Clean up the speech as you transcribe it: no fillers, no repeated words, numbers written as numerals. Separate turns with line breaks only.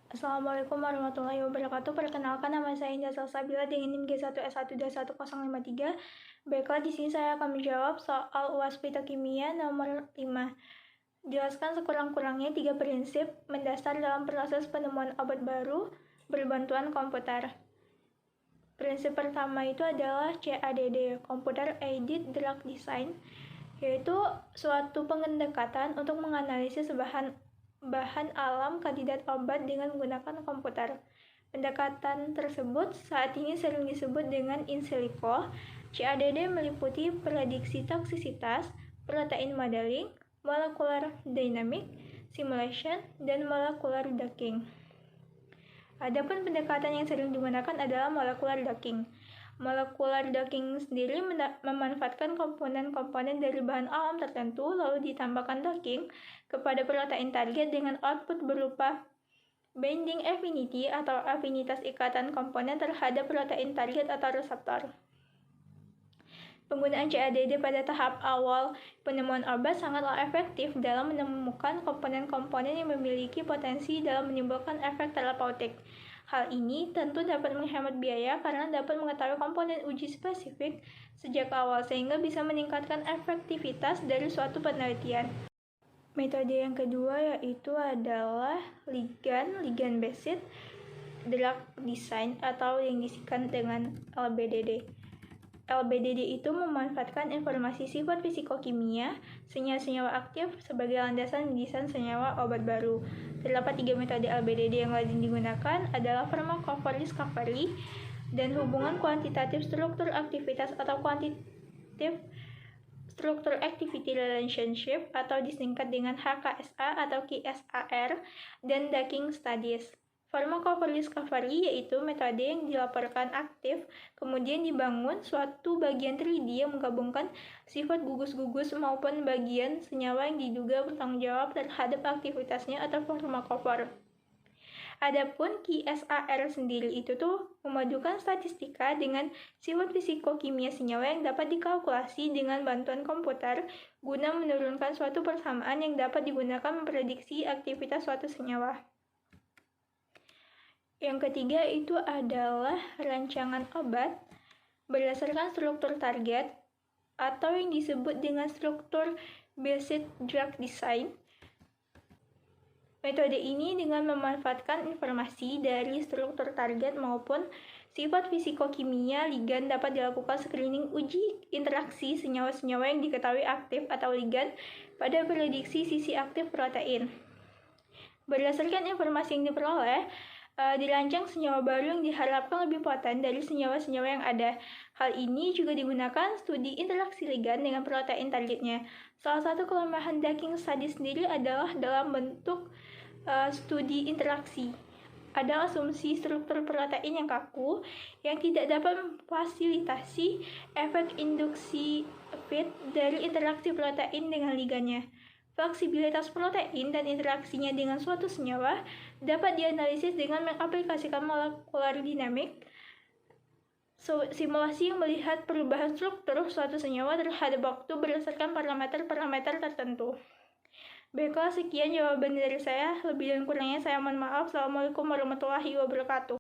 Assalamualaikum warahmatullahi wabarakatuh. Perkenalkan, nama saya Indah Salsabila dengan NIM G1S12103. Baiklah, di sini saya akan menjawab soal UAS Fitokimia nomor 5. Jelaskan sekurang-kurangnya 3 prinsip mendasar dalam proses penemuan obat baru berbantuan komputer. Prinsip pertama itu adalah CADD, Computer Aided Drug Design, yaitu suatu pendekatan untuk menganalisis bahan alam kandidat obat dengan menggunakan komputer. Pendekatan tersebut saat ini sering disebut dengan in silico. CADD meliputi prediksi toksisitas, protein modeling, molecular dynamic, simulation, dan molecular docking. Adapun pendekatan yang sering digunakan adalah molecular docking. Molecular docking sendiri memanfaatkan komponen-komponen dari bahan alam tertentu lalu ditambahkan docking kepada protein target dengan output berupa binding affinity atau afinitas ikatan komponen terhadap protein target atau reseptor. Penggunaan CADD pada tahap awal penemuan obat sangatlah efektif dalam menemukan komponen-komponen yang memiliki potensi dalam menimbulkan efek terapeutik. Hal ini tentu dapat menghemat biaya karena dapat mengetahui komponen uji spesifik sejak awal sehingga bisa meningkatkan efektivitas dari suatu penelitian. Metode yang kedua yaitu adalah ligand-based drug design atau yang disingkat dengan LBDD. LBDD itu memanfaatkan informasi sifat fisikokimia senyawa-senyawa aktif sebagai landasan mendesain senyawa obat baru. Terdapat 3 metode LBDD yang lazim digunakan adalah pharmacophore discovery dan hubungan kuantitatif struktur aktivitas atau kuantitatif struktur activity relationship atau disingkat dengan HKSA atau QSAR dan docking studies. Pharmacophore discovery yaitu metode yang dilaporkan aktif, kemudian dibangun suatu bagian 3D yang menggabungkan sifat gugus-gugus maupun bagian senyawa yang diduga bertanggung jawab terhadap aktivitasnya atau pharmacophore. Adapun QSAR sendiri itu memadukan statistika dengan sifat fisikokimia senyawa yang dapat dikalkulasi dengan bantuan komputer guna menurunkan suatu persamaan yang dapat digunakan memprediksi aktivitas suatu senyawa. Yang ketiga itu adalah rancangan obat berdasarkan struktur target atau yang disebut dengan struktur based drug design. Metode ini dengan memanfaatkan informasi dari struktur target maupun sifat fisikokimia ligan dapat dilakukan screening uji interaksi senyawa-senyawa yang diketahui aktif atau ligan pada prediksi sisi aktif protein. Berdasarkan informasi yang diperoleh, dirancang senyawa baru yang diharapkan lebih poten dari senyawa-senyawa yang ada. Hal ini juga digunakan studi interaksi ligan dengan protein targetnya. Salah satu kelemahan docking study sendiri adalah dalam bentuk studi interaksi. Ada asumsi struktur protein yang kaku yang tidak dapat memfasilitasi efek induksi fit dari interaksi protein dengan ligannya. Fleksibilitas protein dan interaksinya dengan suatu senyawa dapat dianalisis dengan mengaplikasikan molecular dynamic simulasi yang melihat perubahan struktur suatu senyawa terhadap waktu berdasarkan parameter-parameter tertentu. Baiklah, sekian jawaban dari saya. Lebih dan kurangnya saya mohon maaf. Assalamualaikum warahmatullahi wabarakatuh.